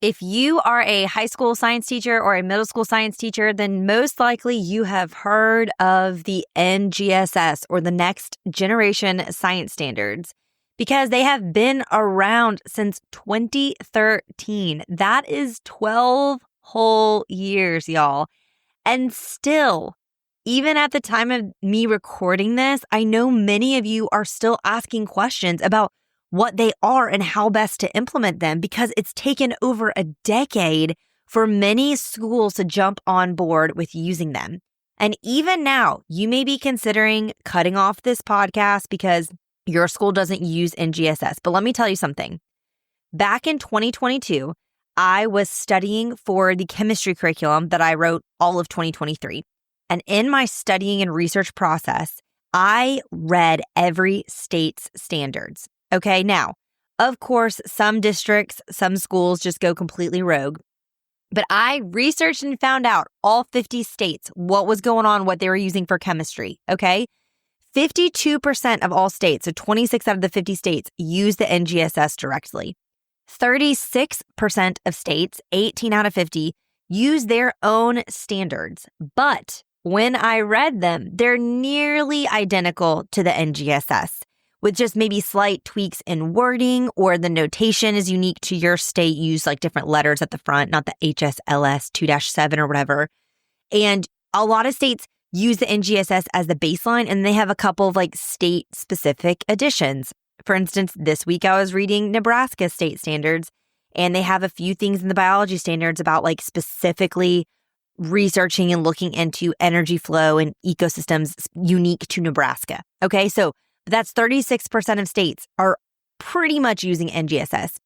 If you are a high school science teacher or a middle school science teacher, then most likely you have heard of the NGSS or the Next Generation Science Standards because they have been around since 2013. That is 12 whole years, y'all. And still, even at the time of me recording this, I know many of you are still asking questions about what they are and how best to implement them because it's taken over a decade for many schools to jump on board with using them. And even now, you may be considering cutting off this podcast because your school doesn't use NGSS. But let me tell you something. Back in 2022, I was studying for the chemistry curriculum that I wrote all of 2023. And in my studying and research process, I read every state's standards. Okay, now, of course, some districts, some schools just go completely rogue. But I researched and found out all 50 states, what was going on, what they were using for chemistry, okay? 52% of all states, so 26 out of the 50 states, use the NGSS directly. 36% of states, 18 out of 50, use their own standards. But when I read them, they're nearly identical to the NGSS, with just maybe slight tweaks in wording or the notation is unique to your state. Use like different letters at the front, not the HSLS 2-7 or whatever. And a lot of states use the NGSS as the baseline, and they have a couple of like state-specific additions. For instance, this week I was reading Nebraska state standards, and they have a few things in the biology standards about like specifically researching and looking into energy flow and ecosystems unique to Nebraska. Okay, so that's 36% of states are pretty much using NGSS.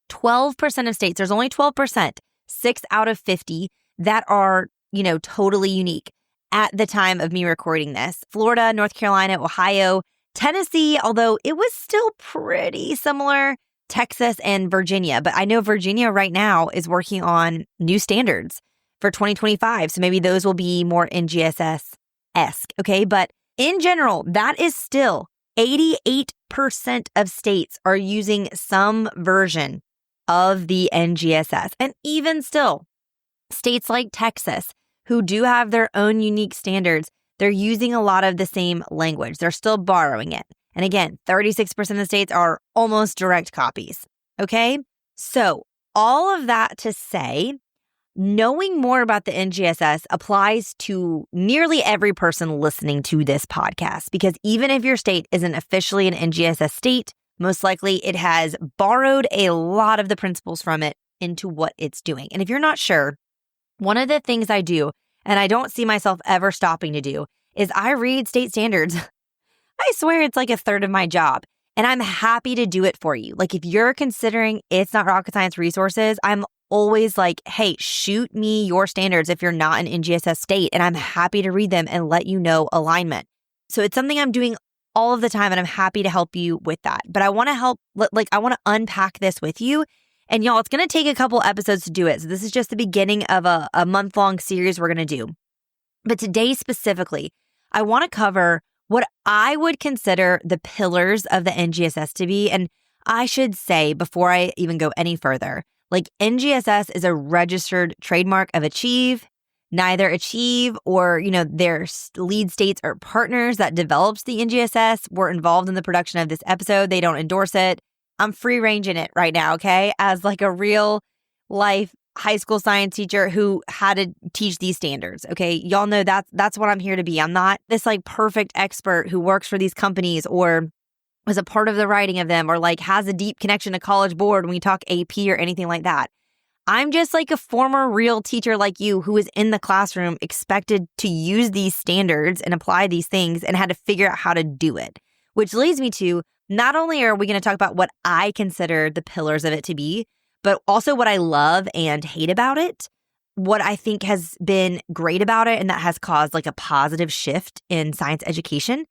12% of states, there's only 12%, 6 out of 50 that are, totally unique at the time of me recording this. Florida, North Carolina, Ohio, Tennessee, although it was still pretty similar, Texas and Virginia. But I know Virginia right now is working on new standards for 2025. So maybe those will be more NGSS-esque, okay? But in general, that is still 88% of states are using some version of the NGSS. And even still, states like Texas, who do have their own unique standards, they're using a lot of the same language. They're still borrowing it. And again, 36% of states are almost direct copies. Okay? So all of that to say, knowing more about the NGSS applies to nearly every person listening to this podcast, because even if your state isn't officially an NGSS state, most likely it has borrowed a lot of the principles from it into what it's doing. And if you're not sure, one of the things I do, and I don't see myself ever stopping to do, is I read state standards. I swear it's like a third of my job. And I'm happy to do it for you. Like if you're considering It's Not Rocket Science resources, I'm always like, hey, shoot me your standards if you're not an NGSS state, and I'm happy to read them and let you know alignment. So it's something I'm doing all of the time, and I'm happy to help you with that. But I want to I want to unpack this with you. And y'all, it's going to take a couple episodes to do it. So this is just the beginning of a month-long series we're going to do. But today specifically, I want to cover what I would consider the pillars of the NGSS to be. And I should say, before I even go any further, like NGSS is a registered trademark of Achieve. Neither Achieve or, their lead states or partners that develops the NGSS were involved in the production of this episode. They don't endorse it. I'm free ranging it right now, okay? As like a real life high school science teacher who had to teach these standards, okay? Y'all know that's what I'm here to be. I'm not this like perfect expert who works for these companies or was a part of the writing of them or like has a deep connection to College Board when we talk AP or anything like that. I'm just like a former real teacher like you who was in the classroom expected to use these standards and apply these things and had to figure out how to do it, which leads me to not only are we going to talk about what I consider the pillars of it to be, but also what I love and hate about it, what I think has been great about it and that has caused like a positive shift in science education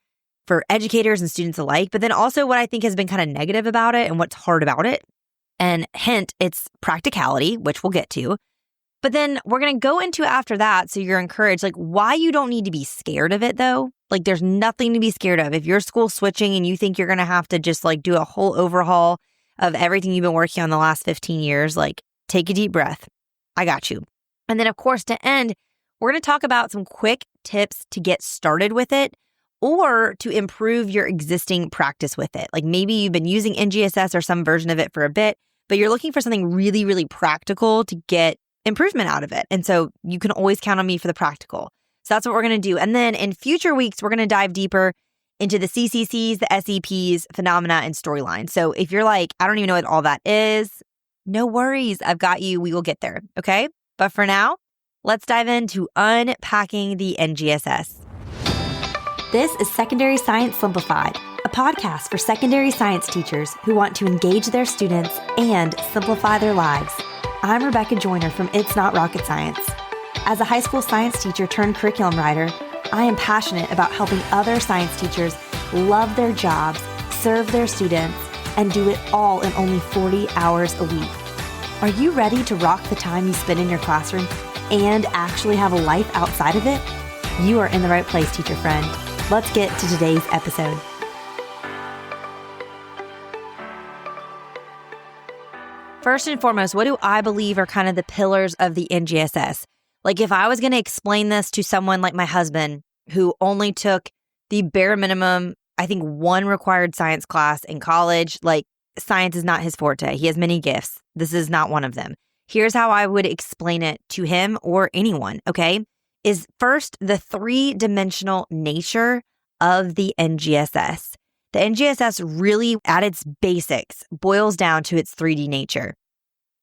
for educators and students alike, but then also what I think has been kind of negative about it and what's hard about it. And hint, it's practicality, which we'll get to. But then we're going to go into after that, so you're encouraged, like why you don't need to be scared of it though. Like there's nothing to be scared of. If your school's switching and you think you're going to have to just like do a whole overhaul of everything you've been working on the last 15 years, like take a deep breath. I got you. And then, of course, to end, we're going to talk about some quick tips to get started with it or to improve your existing practice with it. Like maybe you've been using NGSS or some version of it for a bit, but you're looking for something really, really practical to get improvement out of it. And so you can always count on me for the practical. So that's what we're going to do. And then in future weeks, we're going to dive deeper into the CCCs, the SEPs, phenomena, and storyline. So if you're like, I don't even know what all that is, no worries. I've got you. We will get there. Okay. But for now, let's dive into unpacking the NGSS. This is Secondary Science Simplified, a podcast for secondary science teachers who want to engage their students and simplify their lives. I'm Rebecca Joyner from It's Not Rocket Science. As a high school science teacher turned curriculum writer, I am passionate about helping other science teachers love their jobs, serve their students, and do it all in only 40 hours a week. Are you ready to rock the time you spend in your classroom and actually have a life outside of it? You are in the right place, teacher friend. Let's get to today's episode. First and foremost, what do I believe are kind of the pillars of the NGSS? Like if I was going to explain this to someone like my husband who only took the bare minimum, I think one required science class in college, like science is not his forte. He has many gifts. This is not one of them. Here's how I would explain it to him or anyone, okay? Is first the three-dimensional nature of the NGSS. The NGSS really, at its basics, boils down to its 3D nature.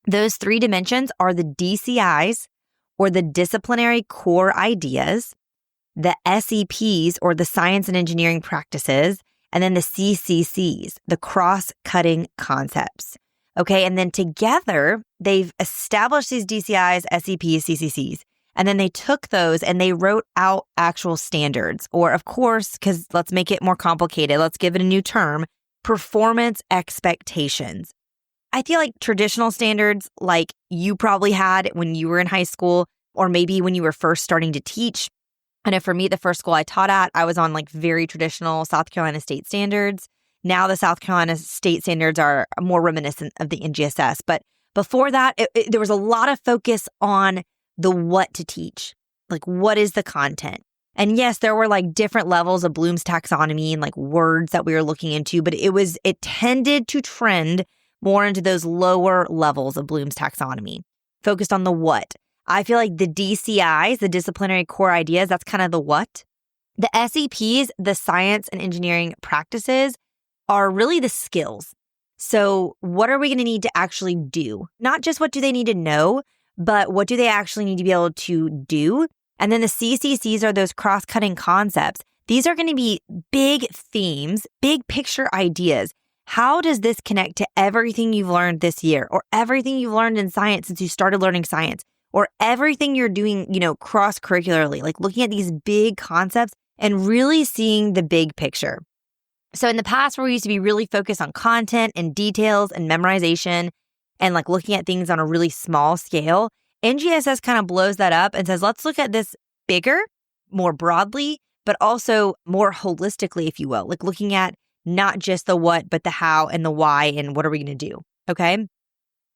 Those three dimensions are the DCIs, or the disciplinary core ideas, the SEPs, or the science and engineering practices, and then the CCCs, the cross-cutting concepts. Okay, and then together, they've established these DCIs, SEPs, CCCs, and then they took those and they wrote out actual standards, or of course, because let's make it more complicated, let's give it a new term, performance expectations. I feel like traditional standards like you probably had when you were in high school, or maybe when you were first starting to teach. I know for me, the first school I taught at, I was on like very traditional South Carolina state standards. Now the South Carolina state standards are more reminiscent of the NGSS. But before that, there was a lot of focus on the what to teach, like what is the content. And yes, there were like different levels of Bloom's taxonomy and like words that we were looking into, but it tended to trend more into those lower levels of Bloom's taxonomy, focused on the what. I feel like the DCIs, the disciplinary core ideas, that's kind of the what. The SEPs, the science and engineering practices, are really the skills. So what are we going to need to actually do? Not just what do they need to know, but what do they actually need to be able to do? And then the CCCs are those cross-cutting concepts. These are going to be big themes, big picture ideas. How does this connect to everything you've learned this year, or everything you've learned in science since you started learning science, or everything you're doing, cross-curricularly, like looking at these big concepts and really seeing the big picture. So in the past, where we used to be really focused on content and details and memorization and like looking at things on a really small scale, NGSS kind of blows that up and says, let's look at this bigger, more broadly, but also more holistically, if you will, like looking at not just the what, but the how and the why and what are we going to do, okay?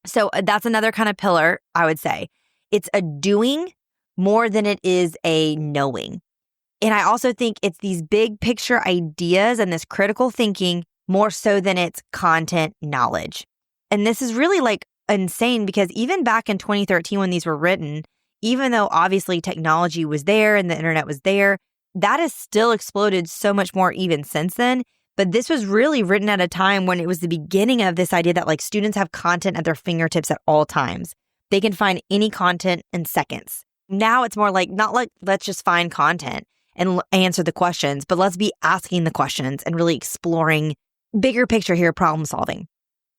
So that's another kind of pillar, I would say. It's a doing more than it is a knowing. And I also think it's these big picture ideas and this critical thinking more so than it's content knowledge. And this is really like insane because even back in 2013 when these were written, even though obviously technology was there and the internet was there, that has still exploded so much more even since then. But this was really written at a time when it was the beginning of this idea that like students have content at their fingertips at all times. They can find any content in seconds. Now it's more like, not like, let's just find content and answer the questions, but let's be asking the questions and really exploring bigger picture here, problem solving.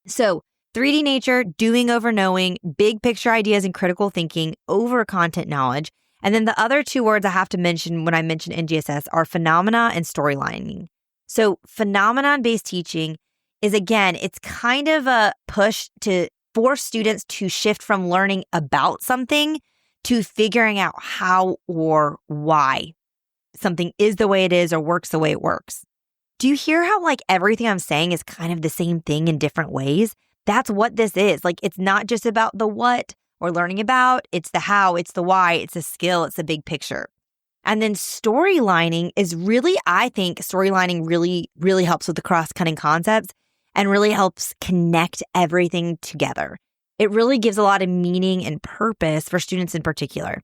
So 3D nature, doing over knowing, big picture ideas and critical thinking over content knowledge. And then the other two words I have to mention when I mention NGSS are phenomena and storylining. So phenomenon-based teaching is, again, it's kind of a push to force students to shift from learning about something to figuring out how or why something is the way it is or works the way it works. Do you hear how like everything I'm saying is kind of the same thing in different ways? That's what this is. Like, it's not just about the what or learning about, it's the how, it's the why, it's the skill, it's the big picture. And then storylining is really, I think storylining really, really helps with the cross-cutting concepts and really helps connect everything together. It really gives a lot of meaning and purpose for students in particular.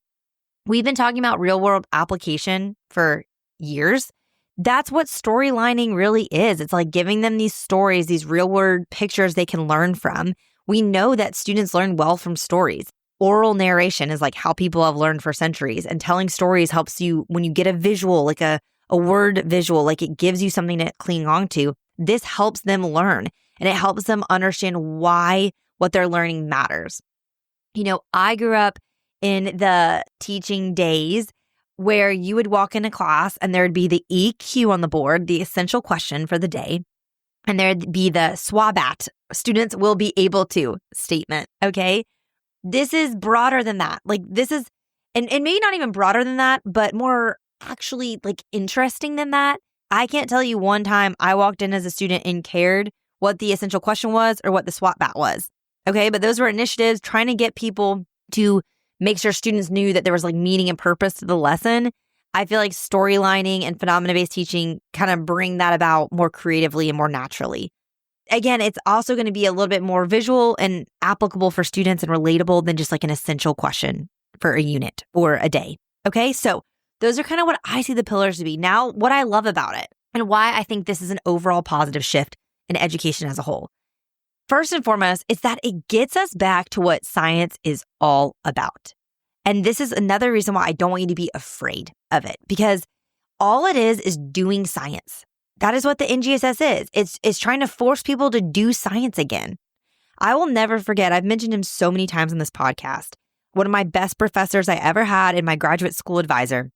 We've been talking about real-world application for years. That's what storylining really is. It's like giving them these stories, these real-world pictures they can learn from. We know that students learn well from stories. Oral narration is like how people have learned for centuries, and telling stories helps you when you get a visual, like a word visual, like it gives you something to cling on to. This helps them learn, and it helps them understand why what they're learning matters. You know, I grew up in the teaching days where you would walk into class and there'd be the EQ on the board, the essential question for the day, and there'd be the SWABAT, students will be able to statement, okay? This is broader than that. Like this is, and maybe not even broader than that, but more actually like interesting than that. I can't tell you one time I walked in as a student and cared what the essential question was or what the SWAT-BAT was. Okay, but those were initiatives trying to get people to make sure students knew that there was like meaning and purpose to the lesson. I feel like storylining and phenomena-based teaching kind of bring that about more creatively and more naturally. Again, it's also going to be a little bit more visual and applicable for students and relatable than just like an essential question for a unit or a day. Okay, so those are kind of what I see the pillars to be. Now, what I love about it and why I think this is an overall positive shift in education as a whole. First and foremost, it's that it gets us back to what science is all about. And this is another reason why I don't want you to be afraid of it, because all it is doing science. That is what the NGSS is. It's trying to force people to do science again. I will never forget, I've mentioned him so many times on this podcast, one of my best professors I ever had in my graduate school advisor.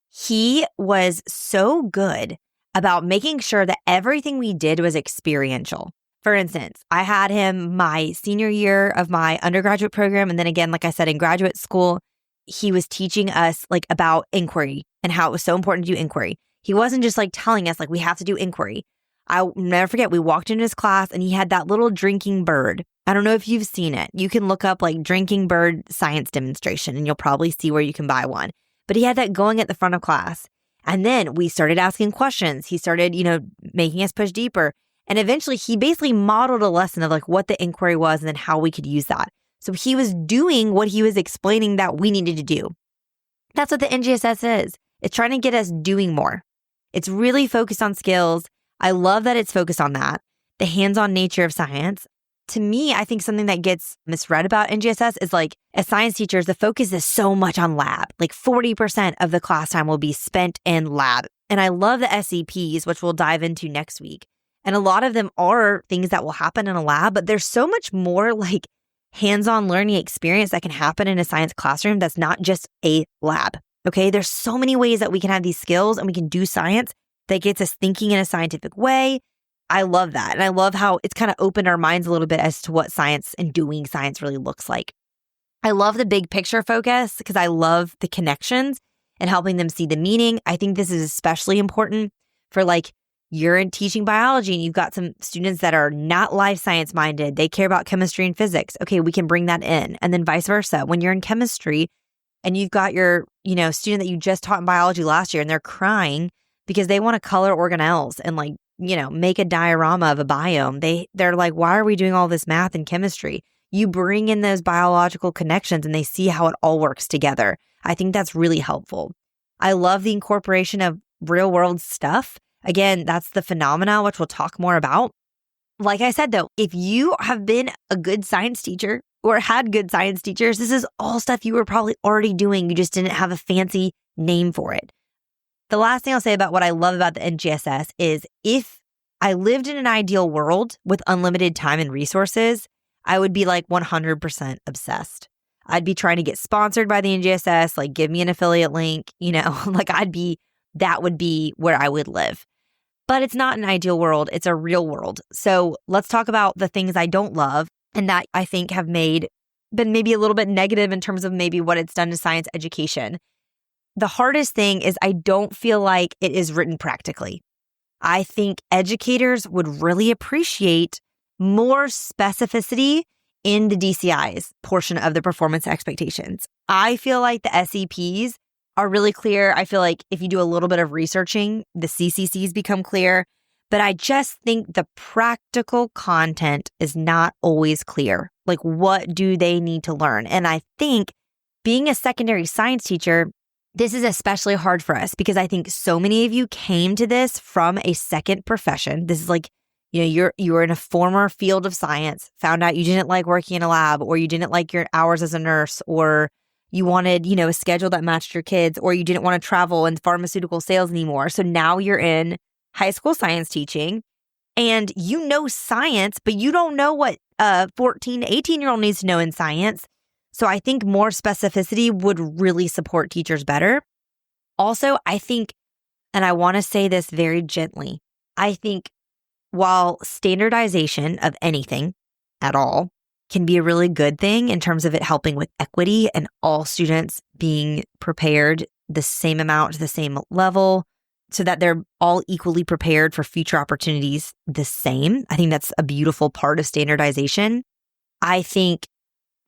He was so good about making sure that everything we did was experiential. For instance, I had him my senior year of my undergraduate program. And then again, like I said, in graduate school, he was teaching us like about inquiry and how it was so important to do inquiry. He wasn't just like telling us like we have to do inquiry. I'll never forget, we walked into his class and he had that little drinking bird. I don't know if you've seen it. You can look up like drinking bird science demonstration and you'll probably see where you can buy one. But he had that going at the front of class. And then we started asking questions. He started, making us push deeper. And eventually he basically modeled a lesson of like what the inquiry was and then how we could use that. So he was doing what he was explaining that we needed to do. That's what the NGSS is. It's trying to get us doing more. It's really focused on skills. I love that it's focused on that, the hands-on nature of science. To me, I think something that gets misread about NGSS is like, as science teachers, the focus is so much on lab. Like 40% of the class time will be spent in lab. And I love the SEPs, which we'll dive into next week. And a lot of them are things that will happen in a lab, but there's so much more like hands-on learning experience that can happen in a science classroom that's not just a lab, okay? There's so many ways that we can have these skills and we can do science that gets us thinking in a scientific way. I love that. And I love how it's kind of opened our minds a little bit as to what science and doing science really looks like. I love the big picture focus because I love the connections and helping them see the meaning. I think this is especially important for like, you're in teaching biology and you've got some students that are not life science minded. They care about chemistry and physics. Okay, we can bring that in. And then vice versa. When you're in chemistry and you've got your, student that you just taught in biology last year and they're crying because they want to color organelles and like, make a diorama of a biome. They're like, why are we doing all this math and chemistry? You bring in those biological connections and they see how it all works together. I think that's really helpful. I love the incorporation of real world stuff. Again, that's the phenomena, which we'll talk more about. Like I said, though, if you have been a good science teacher or had good science teachers, this is all stuff you were probably already doing. You just didn't have a fancy name for it. The last thing I'll say about what I love about the NGSS is if I lived in an ideal world with unlimited time and resources, I would be like 100% obsessed. I'd be trying to get sponsored by the NGSS, like give me an affiliate link, that would be where I would live. But it's not an ideal world. It's a real world. So let's talk about the things I don't love and that I think have been maybe a little bit negative in terms of maybe what it's done to science education. The hardest thing is I don't feel like it is written practically. I think educators would really appreciate more specificity in the DCIs portion of the performance expectations. I feel like the SEPs are really clear. I feel like if you do a little bit of researching, the CCCs become clear. But I just think the practical content is not always clear. Like, what do they need to learn? And I think being a secondary science teacher, this is especially hard for us because I think so many of you came to this from a second profession. This is like, you were in a former field of science, found out you didn't like working in a lab, or you didn't like your hours as a nurse, or you wanted, a schedule that matched your kids, or you didn't want to travel in pharmaceutical sales anymore. So now you're in high school science teaching and you know science, but you don't know what a 14 to 18-year-old needs to know in science. So I think more specificity would really support teachers better. Also, I think, and I want to say this very gently, I think while standardization of anything at all can be a really good thing in terms of it helping with equity and all students being prepared the same amount to the same level so that they're all equally prepared for future opportunities the same. I think that's a beautiful part of standardization. I think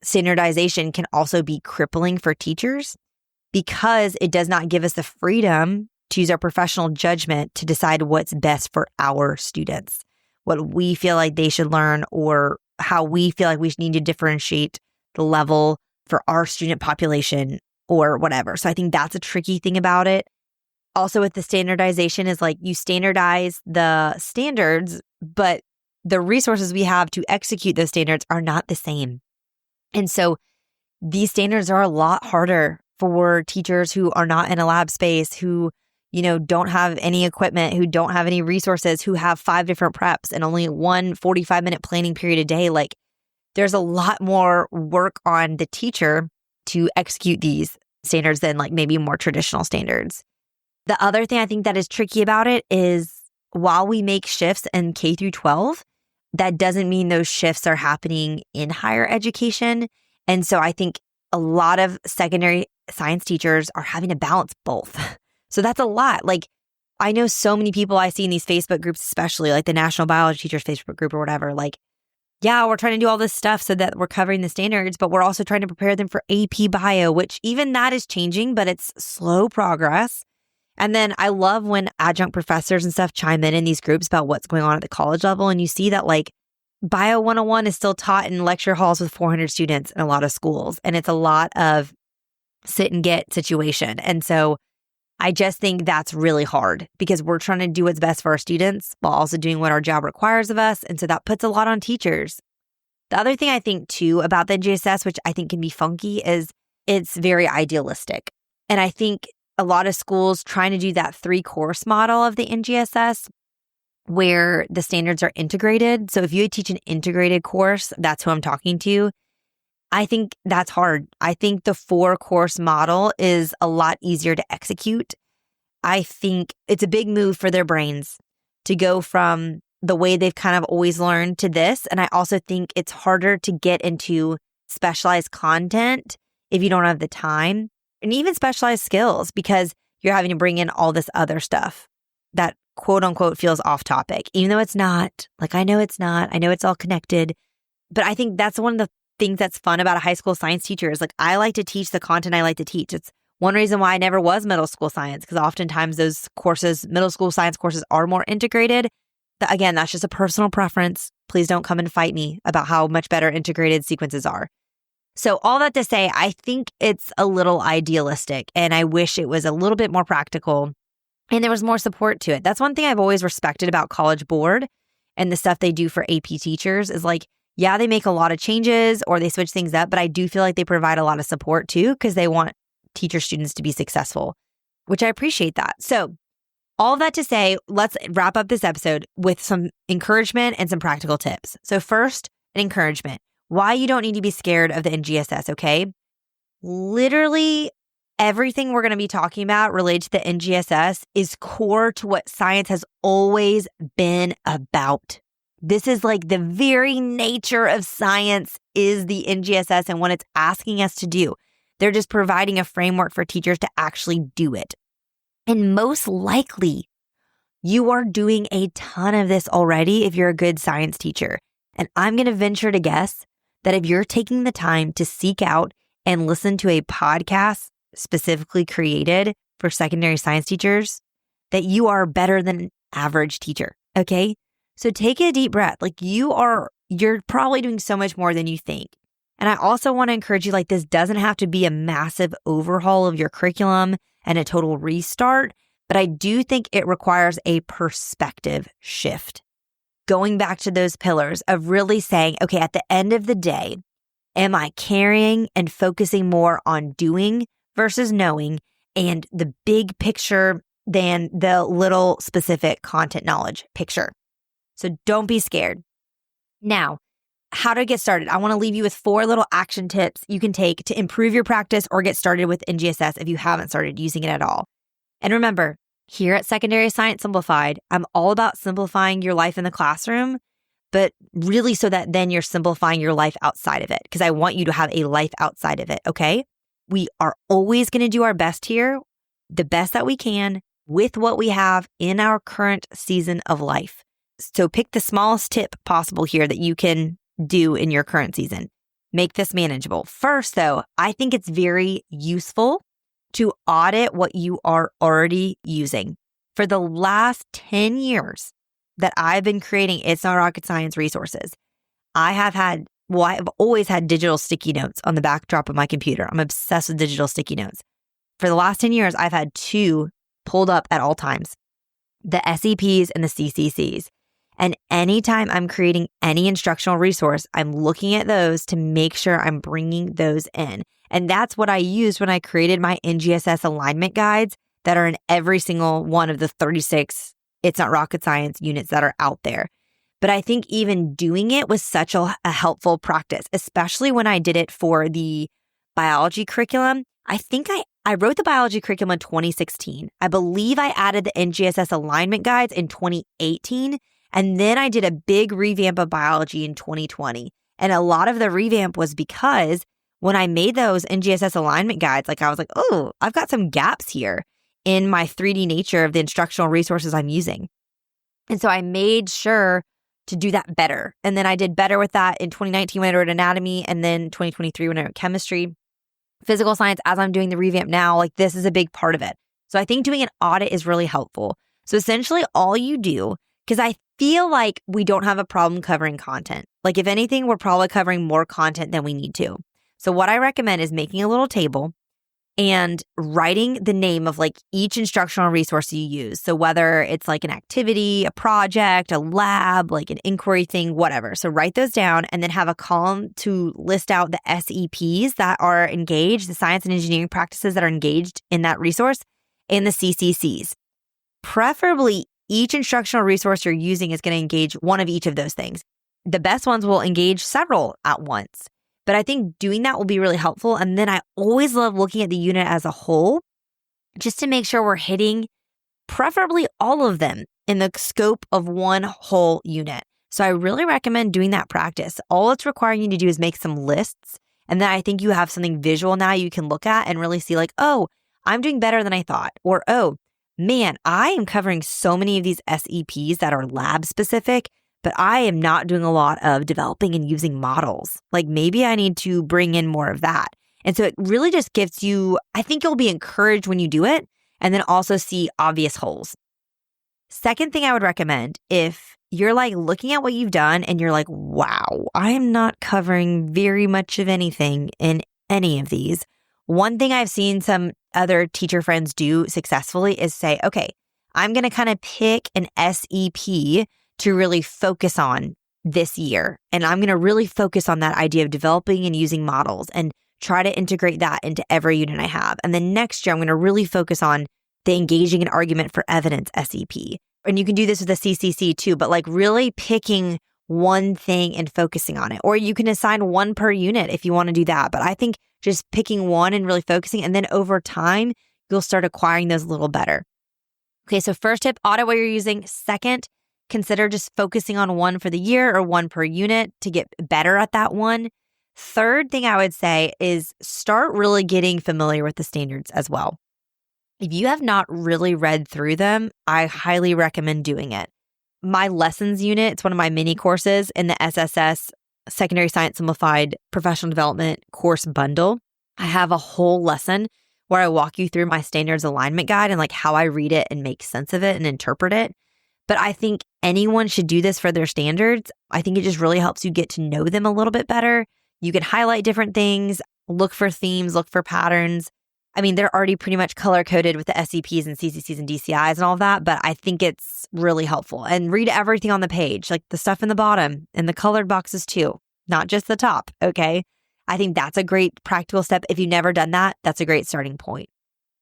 standardization can also be crippling for teachers because it does not give us the freedom to use our professional judgment to decide what's best for our students, what we feel like they should learn, or how we feel like we need to differentiate the level for our student population or whatever. So I think that's a tricky thing about it. Also with the standardization is like you standardize the standards, but the resources we have to execute those standards are not the same. And so these standards are a lot harder for teachers who are not in a lab space, who don't have any equipment, who don't have any resources, who have 5 different preps and only one 45-minute planning period a day. Like, there's a lot more work on the teacher to execute these standards than like maybe more traditional standards. The other thing I think that is tricky about it is while we make shifts in K through 12, that doesn't mean those shifts are happening in higher education. And so I think a lot of secondary science teachers are having to balance both. So that's a lot. Like, I know so many people I see in these Facebook groups, especially like the National Biology Teachers Facebook group or whatever, like, yeah, we're trying to do all this stuff so that we're covering the standards, but we're also trying to prepare them for AP Bio, which even that is changing, but it's slow progress. And then I love when adjunct professors and stuff chime in these groups about what's going on at the college level. And you see that like Bio 101 is still taught in lecture halls with 400 students in a lot of schools. And it's a lot of sit and get situation. And so I just think that's really hard because we're trying to do what's best for our students while also doing what our job requires of us. And so that puts a lot on teachers. The other thing I think too about the NGSS, which I think can be funky, is it's very idealistic. And I think a lot of schools trying to do that 3-course model of the NGSS where the standards are integrated. So if you teach an integrated course, that's who I'm talking to. I think that's hard. I think the 4-course model is a lot easier to execute. I think it's a big move for their brains to go from the way they've kind of always learned to this. And I also think it's harder to get into specialized content if you don't have the time, and even specialized skills because you're having to bring in all this other stuff that quote unquote feels off topic, even though it's not. Like, I know it's not. I know it's all connected. But I think that's one of the things that's fun about a high school science teacher is like, I like to teach the content I like to teach. It's one reason why I never was middle school science, because oftentimes those courses, middle school science courses, are more integrated. Again, that's just a personal preference. Please don't come and fight me about how much better integrated sequences are. So all that to say, I think it's a little idealistic and I wish it was a little bit more practical and there was more support to it. That's one thing I've always respected about College Board and the stuff they do for AP teachers is like, yeah, they make a lot of changes or they switch things up, but I do feel like they provide a lot of support too because they want teacher students to be successful, which I appreciate that. So all of that to say, let's wrap up this episode with some encouragement and some practical tips. So first, an encouragement. Why you don't need to be scared of the NGSS, okay? Literally everything we're going to be talking about related to the NGSS is core to what science has always been about. This is like the very nature of science is the NGSS and what it's asking us to do. They're just providing a framework for teachers to actually do it. And most likely, you are doing a ton of this already if you're a good science teacher. And I'm going to venture to guess that if you're taking the time to seek out and listen to a podcast specifically created for secondary science teachers, that you are better than average teacher. Okay. So take a deep breath. Like you're probably doing so much more than you think. And I also want to encourage you, like, this doesn't have to be a massive overhaul of your curriculum and a total restart, but I do think it requires a perspective shift. Going back to those pillars of really saying, okay, at the end of the day, am I caring and focusing more on doing versus knowing and the big picture than the little specific content knowledge picture? So don't be scared. Now, how to get started. I want to leave you with 4 little action tips you can take to improve your practice or get started with NGSS if you haven't started using it at all. And remember, here at Secondary Science Simplified, I'm all about simplifying your life in the classroom, but really so that then you're simplifying your life outside of it, because I want you to have a life outside of it, okay? We are always going to do our best here, the best that we can with what we have in our current season of life. So pick the smallest tip possible here that you can do in your current season. Make this manageable. First, though, I think it's very useful to audit what you are already using. For the last 10 years that I've been creating It's Not Rocket Science resources, I've always had digital sticky notes on the backdrop of my computer. I'm obsessed with digital sticky notes. For the last 10 years, I've had 2 pulled up at all times, the SEPs and the CCCs. And anytime I'm creating any instructional resource, I'm looking at those to make sure I'm bringing those in. And that's what I used when I created my NGSS alignment guides that are in every single one of the 36 It's Not Rocket Science units that are out there. But I think even doing it was such a helpful practice, especially when I did it for the biology curriculum. I think I wrote the biology curriculum in 2016. I believe I added the NGSS alignment guides in 2018. And then I did a big revamp of biology in 2020. And a lot of the revamp was because when I made those NGSS alignment guides, like I was like, oh, I've got some gaps here in my 3D nature of the instructional resources I'm using. And so I made sure to do that better. And then I did better with that in 2019 when I wrote anatomy, and then 2023 when I wrote chemistry, physical science. As I'm doing the revamp now, like this is a big part of it. So I think doing an audit is really helpful. So essentially all you do, because I feel like we don't have a problem covering content. Like if anything, we're probably covering more content than we need to. So what I recommend is making a little table and writing the name of like each instructional resource you use. So whether it's like an activity, a project, a lab, like an inquiry thing, whatever. So write those down and then have a column to list out the SEPs that are engaged, the science and engineering practices that are engaged in that resource, and the CCCs. Preferably each instructional resource you're using is going to engage one of each of those things. The best ones will engage several at once. But I think doing that will be really helpful. And then I always love looking at the unit as a whole, just to make sure we're hitting preferably all of them in the scope of one whole unit. So I really recommend doing that practice. All it's requiring you to do is make some lists. And then I think you have something visual now you can look at and really see like, oh, I'm doing better than I thought. Or, oh, man, I am covering so many of these SEPs that are lab specific, but I am not doing a lot of developing and using models. Like maybe I need to bring in more of that. And so it really just gives you, I think you'll be encouraged when you do it, and then also see obvious holes. Second thing I would recommend, if you're like looking at what you've done and you're like, wow, I am not covering very much of anything in any of these. One thing I've seen some other teacher friends do successfully is say, okay, I'm going to kind of pick an SEP to really focus on this year. And I'm going to really focus on that idea of developing and using models and try to integrate that into every unit I have. And then next year, I'm going to really focus on the engaging an argument for evidence SEP. And you can do this with a CCC too, but like really picking one thing and focusing on it. Or you can assign one per unit if you want to do that. But I think just picking one and really focusing, and then over time, you'll start acquiring those a little better. Okay, so first tip, audit what you're using. Second, consider just focusing on one for the year or one per unit to get better at that one. Third thing I would say is start really getting familiar with the standards as well. If you have not really read through them, I highly recommend doing it. my lessons unit, it's one of my mini courses in the SSS Secondary Science Simplified Professional Development course bundle. I have a whole lesson where I walk you through my standards alignment guide and like how I read it and make sense of it and interpret it. But I think anyone should do this for their standards. I think it just really helps you get to know them a little bit better. You can highlight different things, look for themes, look for patterns. I mean, they're already pretty much color-coded with the SCPs and CCCs and DCIs and all of that, but I think it's really helpful. And read everything on the page, like the stuff in the bottom and the colored boxes too, not just the top, okay? I think that's a great practical step. If you've never done that, that's a great starting point.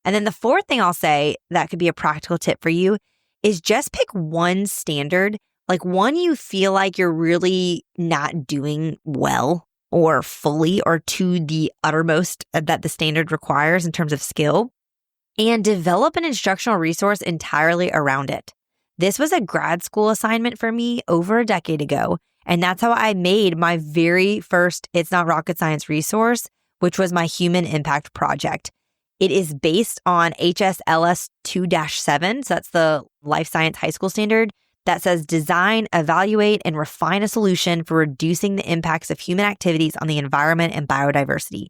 And then the fourth thing I'll say that could be a practical tip for you is just pick one standard, like one you feel like you're really not doing well or fully or to the uttermost that the standard requires in terms of skill, and develop an instructional resource entirely around it. This was a grad school assignment for me over a decade ago, and that's how I made my very first It's Not Rocket Science resource, which was my human impact project. It is based on HSLS 2-7, so that's the Life Science High School standard, that says design, evaluate, and refine a solution for reducing the impacts of human activities on the environment and biodiversity.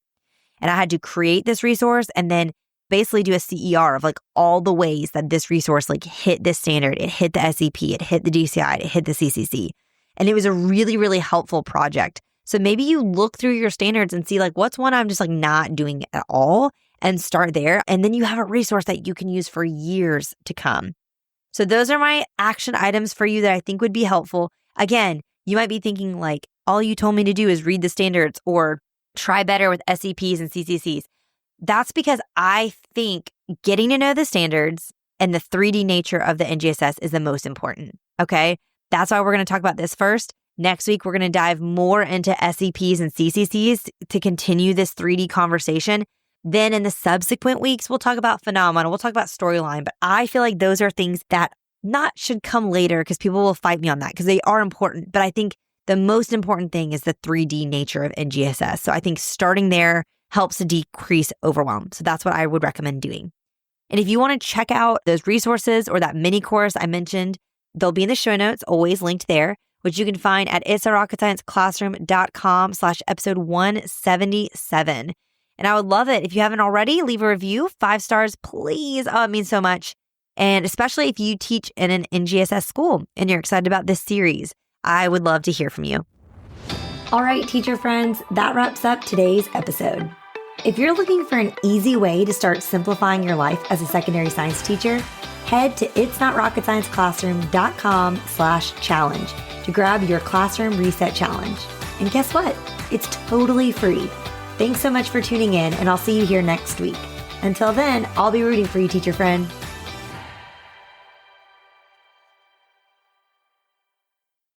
And I had to create this resource and then basically do a CER of like all the ways that this resource like hit this standard. It hit the SCP, it hit the DCI, it hit the CCC. And it was a really, really helpful project. So maybe you look through your standards and see like what's one I'm just like not doing at all and start there. And then you have a resource that you can use for years to come. So those are my action items for you that I think would be helpful. Again, you might be thinking like, all you told me to do is read the standards or try better with SCPs and CCCs. That's because I think getting to know the standards and the 3D nature of the NGSS is the most important, okay? That's why we're going to talk about this first. Next week, we're going to dive more into SCPs and CCCs to continue this 3D conversation. Then in the subsequent weeks, we'll talk about phenomena, we'll talk about storyline, but I feel like those are things that not should come later because people will fight me on that because they are important. But I think the most important thing is the 3D nature of NGSS. So I think starting there helps to decrease overwhelm. So that's what I would recommend doing. And if you want to check out those resources or that mini course I mentioned, they'll be in the show notes, always linked there, which you can find at itsnarocketscienceclassroom.com/episode 177. And I would love it if you haven't already, leave a review, 5 stars, please. Oh, it means so much. And especially if you teach in an NGSS school and you're excited about this series, I would love to hear from you. All right, teacher friends, that wraps up today's episode. If you're looking for an easy way to start simplifying your life as a secondary science teacher, head to itsnotrocketscienceclassroom.com/challenge to grab your classroom reset challenge. And guess what? It's totally free. Thanks so much for tuning in, and I'll see you here next week. Until then, I'll be rooting for you, teacher friend.